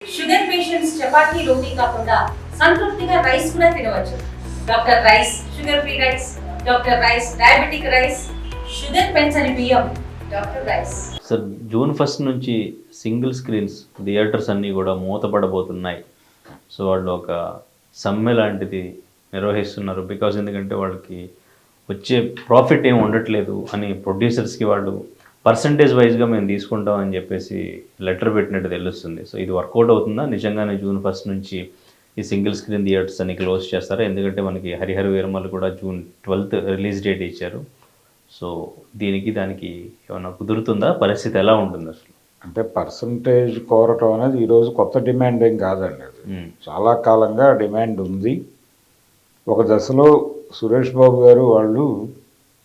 Sugar patients chapati రోటీ కాకుండా సంతృప్తిగా rice కూడా తినవచ్చు. Doctor rice, sugar free rice, doctor rice, diabetic rice, sugar పెంచని బియ్యం, డాక్టర్ రైస్. సార్, జూన్ 1 నుంచి సింగిల్ స్క్రీన్స్ థియేటర్స్ అన్నీ కూడా మూతపడబోతున్నాయి. సో వాళ్ళు ఒక సమ్మె లాంటిది నిర్వహిస్తున్నారు. బికాజ్ ఎందుకంటే వాళ్ళకి వచ్చే ప్రాఫిట్ ఏమి ఉండట్లేదు అని ప్రొడ్యూసర్స్కి వాళ్ళు పర్సంటేజ్ వైజ్గా మేము తీసుకుంటాం అని చెప్పేసి లెటర్ పెట్టినట్టు తెలుస్తుంది. సో ఇది వర్కౌట్ అవుతుందా? నిజంగానే జూన్ 1 నుంచి ఈ సింగిల్ స్క్రీన్ థియేటర్స్ అన్ని క్లోజ్ చేస్తారా? ఎందుకంటే మనకి హరిహర వీరమల్ కూడా జూన్ 12 రిలీజ్ డేట్ ఇచ్చారు. సో దానికి ఏమైనా కుదురుతుందా? పరిస్థితి ఎలా ఉంటుంది అసలు? అంటే పర్సంటేజ్ కోరటం అనేది ఈరోజు కొత్త డిమాండ్ ఏం కాదండి. అది చాలా కాలంగా డిమాండ్ ఉంది. ఒక దశలో సురేష్ బాబు గారు వాళ్ళు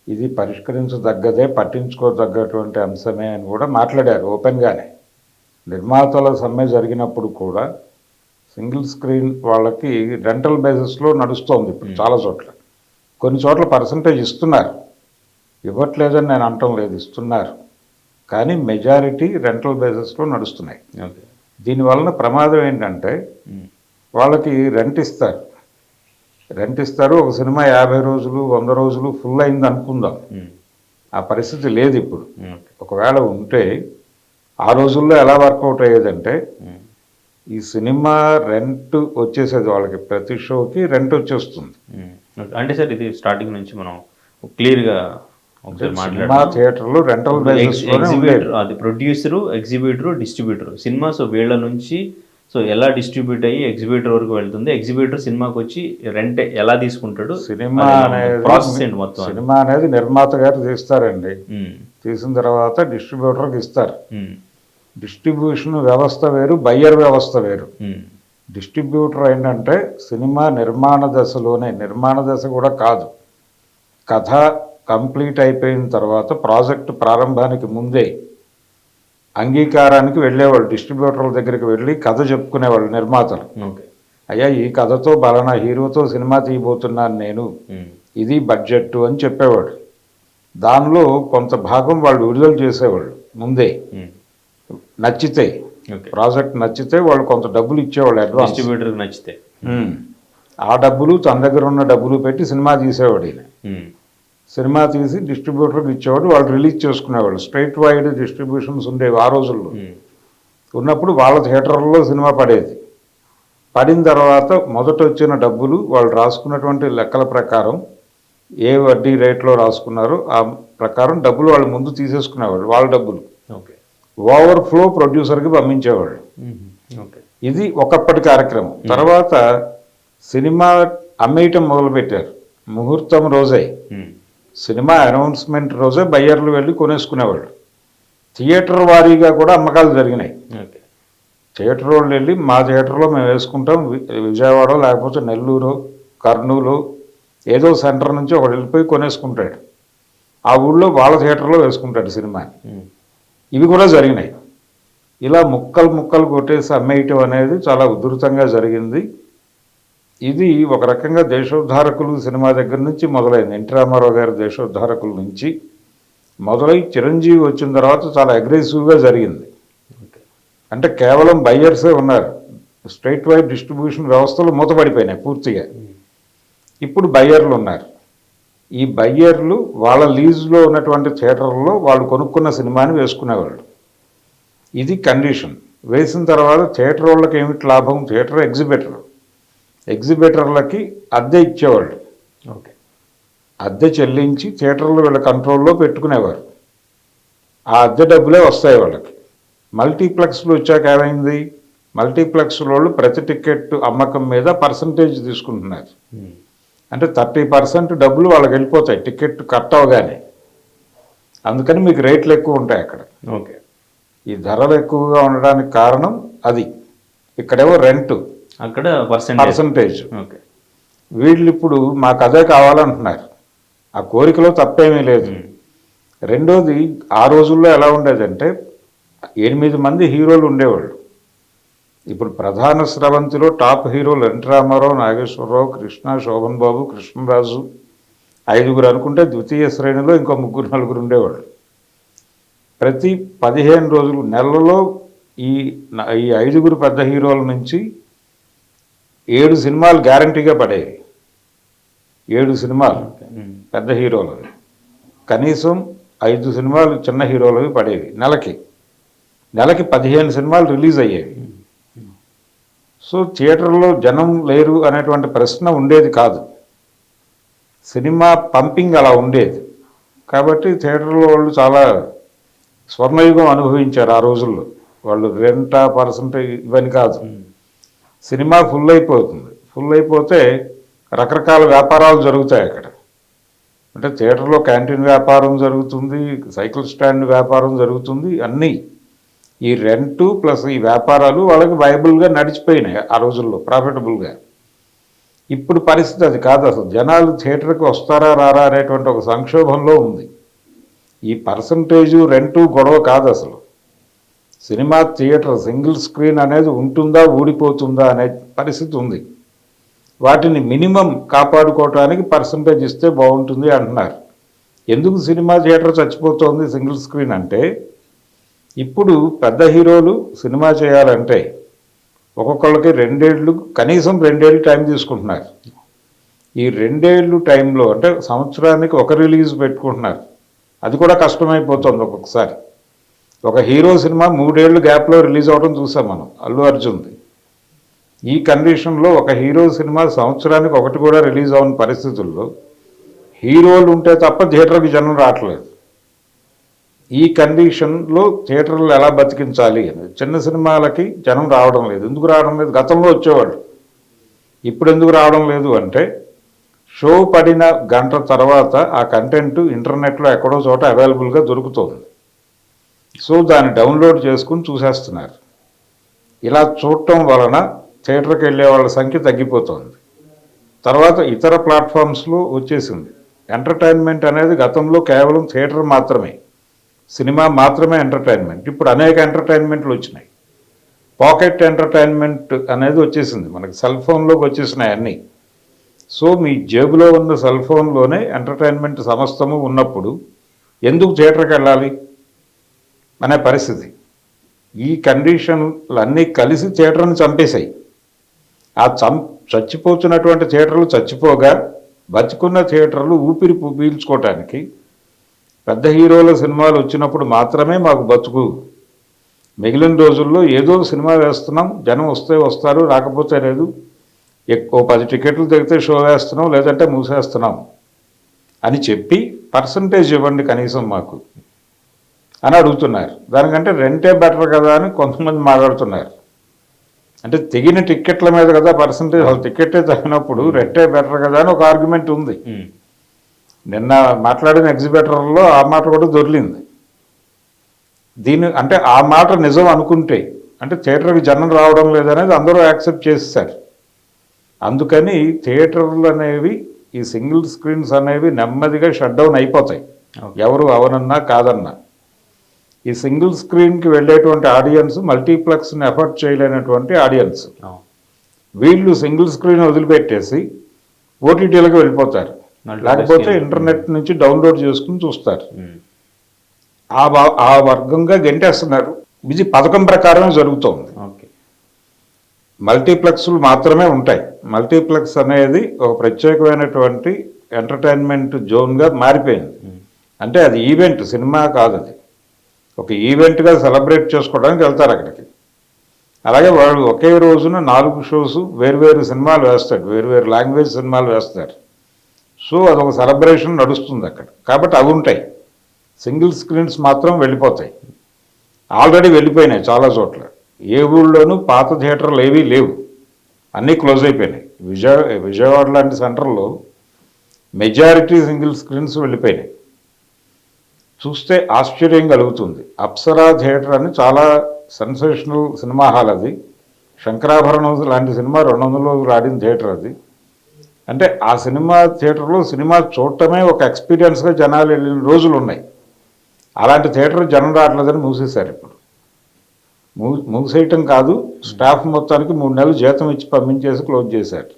ఇది పరిష్కరించదగ్గదే, పట్టించుకోదగ్గటువంటి అంశమే అని కూడా మాట్లాడారు ఓపెన్గానే. నిర్మాతల సమ్మె జరిగినప్పుడు కూడా సింగిల్ స్క్రీన్ వాళ్ళకి రెంటల్ బేసిస్లో నడుస్తోంది ఇప్పుడు చాలా చోట్ల. కొన్ని చోట్ల పర్సంటేజ్ ఇస్తున్నారు, ఇవ్వట్లేదని నేను అనటం లేదు, ఇస్తున్నారు. కానీ మెజారిటీ రెంటల్ బేసిస్లో నడుస్తున్నాయి. దీనివలన ప్రమాదం ఏంటంటే వాళ్ళకి రెంట్ ఇస్తారు. ఒక సినిమా 50 రోజులు 100 రోజులు ఫుల్ అయింది అనుకుందాం. ఆ పరిస్థితి లేదు ఇప్పుడు. ఒకవేళ ఉంటే ఆ రోజుల్లో ఎలా వర్కౌట్ అయ్యేదంటే ఈ సినిమా రెంట్ వచ్చేసేది, వాళ్ళకి ప్రతి షోకి రెంట్ వచ్చేస్తుంది. అంటే సార్ ఇది స్టార్టింగ్ నుంచి మనం క్లియర్గా సినిమా థియేటర్లు రెంటల్ బేసిస్లోనే ఉండేది. అది ప్రొడ్యూసరు, ఎగ్జిబ్యూటరు, డిస్ట్రిబ్యూటరు. సినిమా సో వీళ్ళ నుంచి సో ఎలా డిస్ట్రిబ్యూట్ అయ్యి ఎగ్జిబ్యూటర్ వరకు వెళ్తుంది, ఎగ్జిబ్యూటర్ సినిమాకి వచ్చి రెంట్ ఎలా తీసుకుంటాడు, సినిమా అనేది ప్రాసెస్ ఏంటి మొత్తం? సినిమా అనేది నిర్మాత గారు తీస్తారండి. తీసిన తర్వాత డిస్ట్రిబ్యూటర్కి ఇస్తారు. డిస్ట్రిబ్యూషన్ వ్యవస్థ వేరు, బయ్యర్ వ్యవస్థ వేరు. డిస్ట్రిబ్యూటర్ ఏంటంటే సినిమా నిర్మాణ దశలోనే, నిర్మాణ దశ కూడా కాదు, కథ కంప్లీట్ అయిపోయిన తర్వాత ప్రాజెక్ట్ ప్రారంభానికి ముందే అంగీకారానికి వెళ్ళేవాళ్ళు. డిస్ట్రిబ్యూటర్ల దగ్గరికి వెళ్ళి కథ చెప్పుకునేవాళ్ళు నిర్మాతలు. అయ్యా ఈ కథతో బలానా హీరోతో సినిమా తీయబోతున్నాను నేను, ఇది బడ్జెట్ అని చెప్పేవాడు. దానిలో కొంత భాగం వాళ్ళు విడుదల చేసేవాళ్ళు ముందే. నచ్చితే ప్రాజెక్ట్ నచ్చితే వాళ్ళు కొంత డబ్బులు ఇచ్చేవాళ్ళు అడ్వాన్స్. డిస్ట్రిబ్యూటర్కి నచ్చితే ఆ డబ్బులు తన దగ్గర ఉన్న డబ్బులు పెట్టి సినిమా తీసేవాడు. ఈయన సినిమా తీసి డిస్ట్రిబ్యూటర్కి ఇచ్చేవాడు, వాళ్ళు రిలీజ్ చేసుకునేవాళ్ళు. స్ట్రైట్ వైడ్ డిస్ట్రిబ్యూషన్స్ ఉండేవి ఆ రోజుల్లో. ఉన్నప్పుడు వాళ్ళ థియేటర్లో సినిమా పడేది. పడిన తర్వాత మొదట వచ్చిన డబ్బులు వాళ్ళు రాసుకున్నటువంటి లెక్కల ప్రకారం ఏ వడ్డీ రేట్లో రాసుకున్నారో ఆ ప్రకారం డబ్బులు వాళ్ళు ముందు తీసేసుకునేవాళ్ళు. వాళ్ళ డబ్బులు ఓవర్ఫ్లో ప్రొడ్యూసర్కి పంపించేవాళ్ళు. ఇది ఒకప్పటి కార్యక్రమం. తర్వాత సినిమా అమ్మేయటం మొదలుపెట్టారు. ముహూర్తం రోజే, సినిమా అనౌన్స్మెంట్ రోజే బయ్యర్లు వెళ్ళి కొనేసుకునేవాళ్ళు. థియేటర్ వారీగా కూడా అమ్మకాలు జరిగినాయి. థియేటర్ వాళ్ళు వెళ్ళి మా థియేటర్లో మేము వేసుకుంటాం, విజయవాడ లేకపోతే నెల్లూరు, కర్నూలు ఏదో సెంటర్ నుంచి ఒకడు వెళ్ళిపోయి కొనేసుకుంటాడు. ఆ ఊళ్ళో వాళ్ళ థియేటర్లో వేసుకుంటాడు సినిమాని. ఇవి కూడా జరిగినాయి. ఇలా ముక్కలు కొట్టేసి అమ్మేయటం అనేది చాలా ఉధృతంగా జరిగింది. ఇది ఒక రకంగా దేశోద్ధారకులు సినిమా దగ్గర నుంచి మొదలైంది. ఎన్టీ రామారావు గారి దేశోద్ధారకుల నుంచి మొదలై చిరంజీవి వచ్చిన తర్వాత చాలా అగ్రెసివ్గా జరిగింది. అంటే కేవలం బయ్యర్సే ఉన్నారు. స్ట్రైట్ వైడ్ డిస్ట్రిబ్యూషన్ వ్యవస్థలు మూతపడిపోయినాయి పూర్తిగా. ఇప్పుడు బయ్యర్లు ఉన్నారు. ఈ బయ్యర్లు వాళ్ళ లీజులో ఉన్నటువంటి థియేటర్లో వాళ్ళు కొనుక్కున్న సినిమాని వేసుకునేవాళ్ళు. ఇది కండిషన్. వేసిన తర్వాత థియేటర్ వాళ్ళకి ఏమిటి లాభం? థియేటర్ ఎగ్జిబిటర్లకి అద్దె ఇచ్చేవాళ్ళు. అద్దె చెల్లించి థియేటర్లు వీళ్ళ కంట్రోల్లో పెట్టుకునేవారు. ఆ అద్దె డబ్బులే వస్తాయి వాళ్ళకి. మల్టీప్లెక్స్లు వచ్చాక ఏమైంది? మల్టీప్లెక్స్ వాళ్ళు ప్రతి టికెట్ అమ్మకం మీద పర్సంటేజ్ తీసుకుంటున్నారు. అంటే 30% డబ్బులు వాళ్ళకి వెళ్ళిపోతాయి టికెట్ కట్ అవగానే. అందుకని మీకు రేట్లు ఎక్కువ ఉంటాయి అక్కడ. ఈ ధరలు ఎక్కువగా ఉండడానికి కారణం అది. ఇక్కడేమో రెంటు, అక్కడ పర్సంటేజ్. వీళ్ళు ఇప్పుడు మాకు అదే కావాలంటున్నారు. ఆ కోరికలో తప్పేమీ లేదు. రెండోది, ఆ రోజుల్లో ఎలా ఉండేదంటే 8 మంది హీరోలు ఉండేవాళ్ళు. ఇప్పుడు ప్రధాన స్రవంతిలో టాప్ హీరోలు ఎన్టీ రామారావు, నాగేశ్వరరావు, కృష్ణ, శోభన్ బాబు, కృష్ణరాజు 5 అనుకుంటే ద్వితీయ శ్రేణిలో ఇంకో 3-4 ఉండేవాళ్ళు. ప్రతి 15 రోజులు నెలలో ఈ ఈ 5 పెద్ద హీరోల నుంచి 7 సినిమాలు గ్యారంటీగా పడేవి. 7 సినిమాలు పెద్ద హీరోలవి, కనీసం 5 సినిమాలు చిన్న హీరోలవి పడేవి. నెలకి 15 సినిమాలు రిలీజ్ అయ్యేవి. సో థియేటర్లో జనం లేరు అనేటువంటి ప్రశ్న ఉండేది కాదు. సినిమా పంపింగ్ అలా ఉండేది. కాబట్టి థియేటర్లో వాళ్ళు చాలా స్వర్ణయుగం అనుభవించారు ఆ రోజుల్లో. వాళ్ళు రెంట పర్సెంటేజ్ ఇవన్నీ కాదు, సినిమా ఫుల్ అయిపోతుంది. ఫుల్ అయిపోతే రకరకాల వ్యాపారాలు జరుగుతాయి అక్కడ. అంటే థియేటర్లో క్యాంటీన్ వ్యాపారం జరుగుతుంది, సైకిల్ స్టాండ్ వ్యాపారం జరుగుతుంది, అన్నీ ఈ రెంటు ప్లస్ ఈ వ్యాపారాలు వాళ్ళకి వైబుల్గా నడిచిపోయినాయి ఆ రోజుల్లో, ప్రాఫిటబుల్గా. ఇప్పుడు పరిస్థితి అది కాదు. అసలు జనాలు థియేటర్కి వస్తారా రారా అనేటువంటి ఒక సంక్షోభంలో ఉంది. ఈ పర్సంటేజు రెంటు గొడవ కాదు అసలు. సినిమా థియేటర్ సింగిల్ స్క్రీన్ అనేది ఉంటుందా ఊడిపోతుందా అనే పరిస్థితి ఉంది. వాటిని మినిమం కాపాడుకోవటానికి పర్సంటేజ్ ఇస్తే బాగుంటుంది అంటున్నారు. ఎందుకు సినిమా థియేటర్ చచ్చిపోతుంది సింగిల్ స్క్రీన్ అంటే, ఇప్పుడు పెద్ద హీరోలు సినిమా చేయాలంటే ఒక్కొక్కళ్ళకి 2 ఏళ్ళు, కనీసం 2 ఏళ్ళు టైం తీసుకుంటున్నారు. ఈ 2 ఏళ్ళు టైంలో అంటే సంవత్సరానికి ఒక రిలీజ్ పెట్టుకుంటున్నారు. అది కూడా కష్టమైపోతుంది ఒక్కొక్కసారి. ఒక హీరో సినిమా 3 ఏళ్ళు గ్యాప్లో రిలీజ్ అవడం చూసాం మనం, అల్లు అర్జున్ది. ఈ కండిషన్లో ఒక హీరో సినిమా సంవత్సరానికి ఒకటి కూడా రిలీజ్ అవ్వని పరిస్థితుల్లో హీరోలు ఉంటే తప్ప థియేటర్కి జనం రావట్లేదు. ఈ కండిషన్లో థియేటర్లు ఎలా బతికించాలి అని చిన్న సినిమాలకి జనం రావడం లేదు. ఎందుకు రావడం లేదు? గతంలో వచ్చేవాళ్ళు, ఇప్పుడు ఎందుకు రావడం లేదు అంటే, షో పడిన గంట తర్వాత ఆ కంటెంట్ ఇంటర్నెట్లో ఎక్కడో చోట అవైలబుల్గా దొరుకుతుంది. సో దాన్ని డౌన్లోడ్ చేసుకుని చూసేస్తున్నారు. ఇలా చూడటం వలన థియేటర్కి వెళ్ళే వాళ్ళ సంఖ్య తగ్గిపోతుంది. తర్వాత ఇతర ప్లాట్ఫామ్స్లో వచ్చేసింది. ఎంటర్టైన్మెంట్ అనేది గతంలో కేవలం థియేటర్ మాత్రమే, సినిమా మాత్రమే ఎంటర్టైన్మెంట్. ఇప్పుడు అనేక ఎంటర్టైన్మెంట్లు వచ్చినాయి. పాకెట్ ఎంటర్టైన్మెంట్ అనేది వచ్చేసింది, మనకి సెల్ ఫోన్లోకి వచ్చేసినాయి అన్నీ. సో మీ జేబులో ఉన్న సెల్ ఫోన్లోనే ఎంటర్టైన్మెంట్ సమస్తము ఉన్నప్పుడు ఎందుకు థియేటర్కి వెళ్ళాలి అనే పరిస్థితి. ఈ కండిషన్లు అన్నీ కలిసి థియేటర్ని చంపేశాయి. ఆ చచ్చిపోతున్నటువంటి థియేటర్లు చచ్చిపోగా బతుకున్న థియేటర్లు ఊపిరి పీల్చుకోవటానికి పెద్ద హీరోల సినిమాలు వచ్చినప్పుడు మాత్రమే మాకు బతుకు. మిగిలిన రోజుల్లో ఏదో సినిమా వేస్తున్నాం, జనం వస్తే వస్తారు, రాకపోతే లేదు, ఎక్కువ 10 టికెట్లు తెగితే షో వేస్తున్నాం, లేదంటే మూసేస్తున్నాం అని చెప్పి పర్సంటేజ్ ఇవ్వండి కనీసం మాకు అని అడుగుతున్నారు. దానికంటే రెంటే బెటర్ కదా అని కొంతమంది మాట్లాడుతున్నారు. అంటే తెగిన టిక్కెట్ల మీద కదా పర్సంటేజ్, అసలు టికెట్టే తగినప్పుడు రెంటే బెటర్ కదా అని ఒక ఆర్గ్యుమెంట్ ఉంది. నిన్న మాట్లాడిన ఎగ్జిబిటర్లో ఆ మాట కూడా దొరికింది. అంటే ఆ మాట నిజం అనుకుంటే, అంటే థియేటర్కి జనం రావడం లేదనేది అందరూ యాక్సెప్ట్ చేసేసారు. అందుకని థియేటర్లు అనేవి, ఈ సింగిల్ స్క్రీన్స్ అనేవి నెమ్మదిగా షట్ డౌన్ అయిపోతాయి, ఎవరు అవనన్నా కాదన్నా. ఈ సింగిల్ స్క్రీన్కి వెళ్ళేటువంటి ఆడియన్స్ మల్టీప్లెక్స్ని ఎఫర్ట్ చేయలేనటువంటి ఆడియన్స్. వీళ్ళు సింగిల్ స్క్రీన్ వదిలిపెట్టేసి ఓటీటీలకు వెళ్ళిపోతారు, లేకపోతే ఇంటర్నెట్ నుంచి డౌన్లోడ్ చేసుకుని చూస్తారు. ఆ వర్గంగా గెంటేస్తున్నారు. ఇది పథకం ప్రకారమే జరుగుతోంది. మల్టీప్లెక్స్లు మాత్రమే ఉంటాయి. మల్టీప్లెక్స్ అనేది ఒక ప్రత్యేకమైనటువంటి ఎంటర్టైన్మెంట్ జోన్గా మారిపోయింది. అంటే అది ఈవెంట్, సినిమా కాదు, అది ఒక ఈవెంట్గా సెలబ్రేట్ చేసుకోవడానికి వెళ్తారు అక్కడికి. అలాగే వాళ్ళు ఒకే రోజున 4 షోస్ వేరువేరు సినిమాలు వేస్తాడు, వేరువేరు లాంగ్వేజ్ సినిమాలు వేస్తారు. సో అదొక సెలబ్రేషన్ నడుస్తుంది అక్కడ. కాబట్టి అవి ఉంటాయి. సింగిల్ స్క్రీన్స్ మాత్రం వెళ్ళిపోతాయి, ఆల్రెడీ వెళ్ళిపోయినాయి చాలా చోట్ల. ఏ ఊళ్ళోనూ పాత థియేటర్లు ఏవీ లేవు, అన్నీ క్లోజ్ అయిపోయినాయి. విజయవాడ లాంటి సెంటర్లో మెజారిటీ సింగిల్ స్క్రీన్స్ వెళ్ళిపోయినాయి. చూస్తే ఆశ్చర్యం కలుగుతుంది. అప్సరా థియేటర్ అని చాలా సెన్సేషనల్ సినిమా హాల్ అది. శంకరాభరణం లాంటి సినిమా 200 రోజులు ఆడిన థియేటర్ అది. అంటే ఆ సినిమా థియేటర్లో సినిమా చూడటమే ఒక ఎక్స్పీరియన్స్గా జనాలు వెళ్ళిన రోజులు ఉన్నాయి. అలాంటి థియేటర్ జనం రావట్లేదని మూసేశారు. ఇప్పుడు మూసేయటం కాదు, స్టాఫ్ మొత్తానికి 3 నెలలు జీతం ఇచ్చి పంపించేసి క్లోజ్ చేశారు.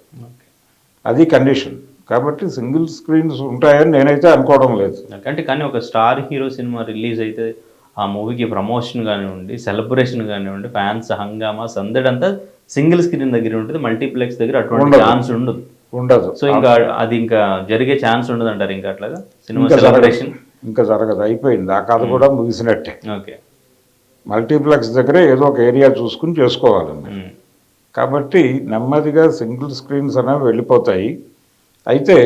అది కండిషన్. కాబట్టి సింగిల్ స్క్రీన్స్ ఉంటాయని నేనైతే అనుకోవడం లేదు. అంటే కానీ ఒక స్టార్ హీరో సినిమా రిలీజ్ అయితే ఆ మూవీకి ప్రమోషన్ కానివ్వండి, సెలబ్రేషన్ కానివ్వండి, ఫ్యాన్స్ హంగామా సందడి అంతా సింగిల్ స్క్రీన్ దగ్గర ఉంటుంది, మల్టీప్లెక్స్ దగ్గర అటువంటి ఛాన్స్ ఉండదు. సో ఇంకా అది ఇంకా జరిగే ఛాన్స్ ఉండదు అంటారు ఇంకా అట్లాగా సినిమా సెలబ్రేషన్ ఇంకా జరగదు, అయిపోయింది. ఆ కథ కూడా ముగిసినట్టే. ఓకే, మల్టీప్లెక్స్ దగ్గరే ఏదో ఒక ఏరియా చూసుకుని చేసుకోవాలండి. కాబట్టి నెమ్మదిగా సింగిల్ స్క్రీన్స్ అనేవి వెళ్ళిపోతాయి. అయితే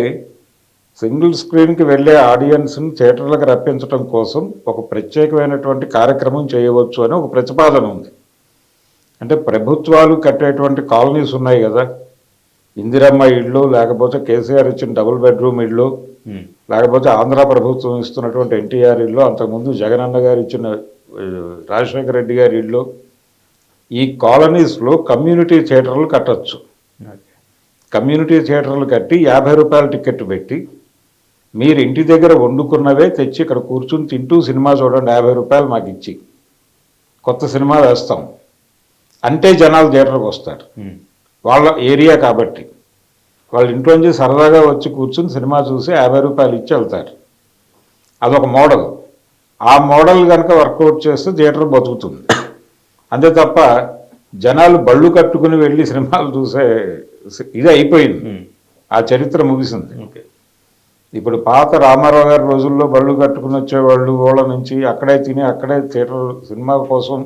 సింగిల్ స్క్రీన్కి వెళ్ళే ఆడియన్స్ని థియేటర్లకు రప్పించడం కోసం ఒక ప్రత్యేకమైనటువంటి కార్యక్రమం చేయవచ్చు అని ఒక ప్రతిపాదన ఉంది. అంటే ప్రభుత్వాలు కట్టేటువంటి కాలనీస్ ఉన్నాయి కదా, ఇందిరమ్మ ఇళ్ళు, లేకపోతే కేసీఆర్ ఇచ్చిన డబుల్ బెడ్రూమ్ ఇళ్ళు, లేకపోతే ఆంధ్ర ప్రభుత్వం ఇస్తున్నటువంటి ఎన్టీఆర్ ఇళ్ళు, అంతకుముందు జగనన్న గారు ఇచ్చిన రాజశేఖర రెడ్డి గారి ఇళ్ళు, ఈ కాలనీస్లో కమ్యూనిటీ థియేటర్లు కట్టచ్చు. కమ్యూనిటీ థియేటర్లు కట్టి 50 రూపాయల టికెట్ పెట్టి మీరు ఇంటి దగ్గర వండుకున్నవే తెచ్చి ఇక్కడ కూర్చుని తింటూ సినిమా చూడండి, 50 రూపాయలు మాకు ఇచ్చి కొత్త సినిమా వేస్తాం అంటే జనాలు థియేటర్కి వస్తారు. వాళ్ళ ఏరియా కాబట్టి వాళ్ళ ఇంట్లోంచి సరదాగా వచ్చి కూర్చుని సినిమా చూసి 50 రూపాయలు ఇచ్చి వెళ్తారు. అదొక మోడల్. ఆ మోడల్ కనుక వర్కౌట్ చేస్తే థియేటర్ బతుకుతుంది. అంతే తప్ప జనాలు బళ్ళు కట్టుకుని వెళ్ళి సినిమాలు చూసే ఇది అయిపోయింది, ఆ చరిత్ర ముగిసింది. ఇప్పుడు పాత రామారావు గారి రోజుల్లో బళ్ళు కట్టుకుని వచ్చేవాళ్ళు ఊళ్ళ నుంచి, అక్కడే తిని అక్కడే థియేటర్ సినిమా కోసం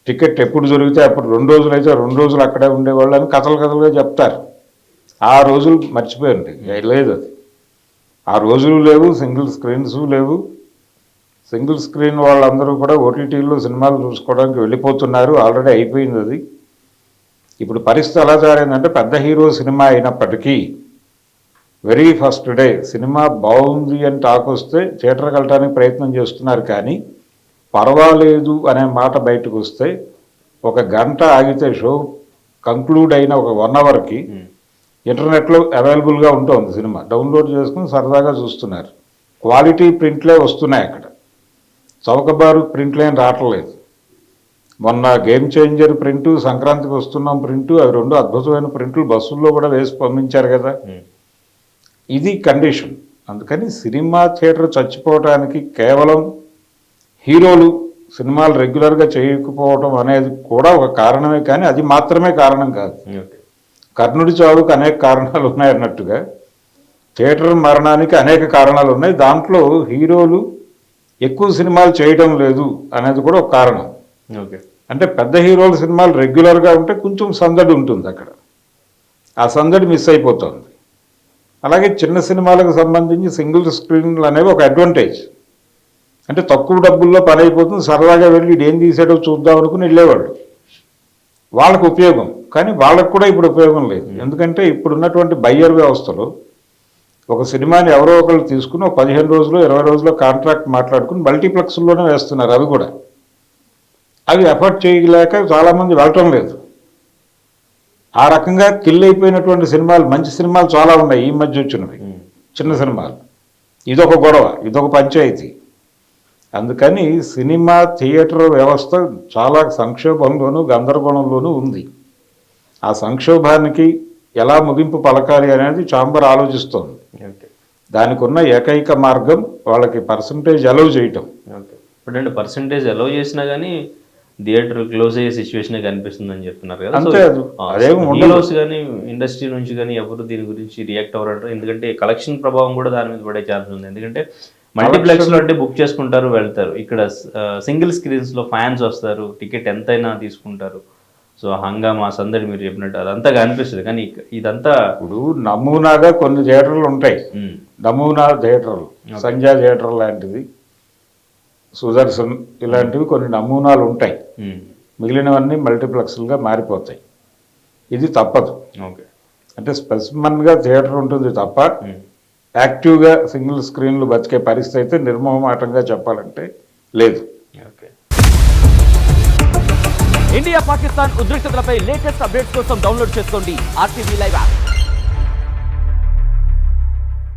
టికెట్ ఎప్పుడు దొరికితే అప్పుడు 2 రోజులు అయితే 2 రోజులు అక్కడే ఉండేవాళ్ళు అని కథలుగా చెప్తారు. ఆ రోజులు మర్చిపోయండి, లేదు అది. ఆ రోజులు లేవు, సింగిల్ స్క్రీన్స్ లేవు. సింగిల్ స్క్రీన్ వాళ్ళందరూ కూడా ఓటీటీలో సినిమాలు చూసుకోవడానికి వెళ్ళిపోతున్నారు, ఆల్రెడీ అయిపోయింది అది. ఇప్పుడు పరిస్థితి ఎలా జారైందంటే పెద్ద హీరో సినిమా అయినప్పటికీ వెరీ ఫస్ట్ డే సినిమా బాగుంది అని టాక్ వస్తే థియేటర్కి వెళ్ళడానికి ప్రయత్నం చేస్తున్నారు. కానీ పర్వాలేదు అనే మాట బయటకు వస్తే 1 గంట ఆగితే షో కంక్లూడ్ అయిన ఒక 1 అవర్కి ఇంటర్నెట్లో అవైలబుల్గా ఉంటుంది సినిమా, డౌన్లోడ్ చేసుకుని సరదాగా చూస్తున్నారు. క్వాలిటీ ప్రింట్లే వస్తున్నాయి, అక్కడ చౌకబారు ప్రింట్లు ఏం రావట్లేదు. మొన్న గేమ్ చేంజర్ ప్రింటు, సంక్రాంతికి వస్తున్నాం ప్రింటు, అవి 2 అద్భుతమైన ప్రింట్లు బస్సుల్లో కూడా వేసి పంపించారు కదా. ఇది కండిషన్. అందుకని సినిమా థియేటర్ చచ్చిపోవడానికి కేవలం హీరోలు సినిమాలు రెగ్యులర్గా చేయకపోవడం అనేది కూడా ఒక కారణమే, కానీ అది మాత్రమే కారణం కాదు. కర్ణుడి చావుకు అనేక కారణాలు ఉన్నాయన్నట్టుగా థియేటర్ మరణానికి అనేక కారణాలు ఉన్నాయి. దాంట్లో హీరోలు ఎక్కువ సినిమాలు చేయడం లేదు అనేది కూడా ఒక కారణం. అంటే పెద్ద హీరోల సినిమాలు రెగ్యులర్గా ఉంటే కొంచెం సందడి ఉంటుంది అక్కడ, ఆ సందడి మిస్ అయిపోతుంది. అలాగే చిన్న సినిమాలకు సంబంధించి సింగిల్ స్క్రీన్లు అనేవి ఒక అడ్వాంటేజ్. అంటే తక్కువ డబ్బుల్లో పని అయిపోతుంది, సరదాగా వెళ్ళి ఏం తీసాడో చూద్దాం అనుకుని వెళ్ళేవాళ్ళు, వాళ్ళకు ఉపయోగం. కానీ వాళ్ళకు కూడా ఇప్పుడు ఉపయోగం లేదు. ఎందుకంటే ఇప్పుడున్నటువంటి బయ్యర్ వ్యవస్థలో ఒక సినిమాని ఎవరో ఒకళ్ళు తీసుకుని ఒక 15 రోజులు 20 రోజుల్లో కాంట్రాక్ట్ మాట్లాడుకుని మల్టీప్లెక్స్లోనే వేస్తున్నారు. అవి కూడా అవి ఎఫర్ట్ చేయలేక చాలామంది వెళ్ళటం లేదు. ఆ రకంగా కిల్ అయిపోయినటువంటి సినిమాలు, మంచి సినిమాలు చాలా ఉన్నాయి ఈ మధ్య వచ్చినవి, చిన్న సినిమాలు. ఇదొక గొడవ, ఇదొక పంచాయతీ. అందుకని సినిమా థియేటర్ వ్యవస్థ చాలా సంక్షోభంలోనూ గందరగోళంలోనూ ఉంది. ఆ సంక్షోభానికి ఎలా ముగింపు పలకాలి అనేది ఛాంబర్ ఆలోచిస్తోంది. దానికి ఉన్న ఏకైక మార్గం వాళ్ళకి పర్సంటేజ్ అలౌ చేయటం. ఇప్పుడు పర్సంటేజ్ అలౌ చేసినా కానీ థియేటర్ క్లోజ్ అయ్యే సిచ్యువేషన్ కనిపిస్తుంది అని చెప్తున్నారు కదా. అంతే, అదేమో హీరోస్ కానీ ఇండస్ట్రీ నుంచి కానీ ఎవరు దీని గురించి రియాక్ట్ అవ్వరంటారు. ఎందుకంటే కలెక్షన్ ప్రభావం కూడా దాని మీద పడే ఛాన్స్ ఉంది. ఎందుకంటే మల్టీప్లెక్స్లో అంటే బుక్ చేసుకుంటారు, వెళ్తారు. ఇక్కడ సింగిల్ స్క్రీన్స్లో ఫ్యాన్స్ వస్తారు, టికెట్ ఎంతైనా తీసుకుంటారు. సో హంగామా సందడి మీరు చెప్పినట్టు అదంతా అనిపిస్తుంది. కానీ ఇదంతా ఇప్పుడు నమూనాగా కొన్ని థియేటర్లు ఉంటాయి, నమూనా థియేటర్లు, సంజయ్ థియేటర్ లాంటిది, సుదర్శన్ ఇలాంటివి కొన్ని నమూనాలు ఉంటాయి. మిగిలినవన్నీ మల్టీప్లెక్స్లుగా మారిపోతాయి. ఇది తప్పదు. అంటే స్పెసిమన్గా థియేటర్ ఉంటుంది తప్ప యాక్టివ్గా సింగిల్ స్క్రీన్లు బతికే పరిస్థితి అయితే నిర్మోహమాటంగా చెప్పాలంటే లేదు. ఇండియా పాకిస్తాన్ ఉద్రిక్తతలపై లేటెస్ట్ అప్డేట్స్ కోసం డౌన్లోడ్ చేసుకోండి RTV లైవ్ యాప్.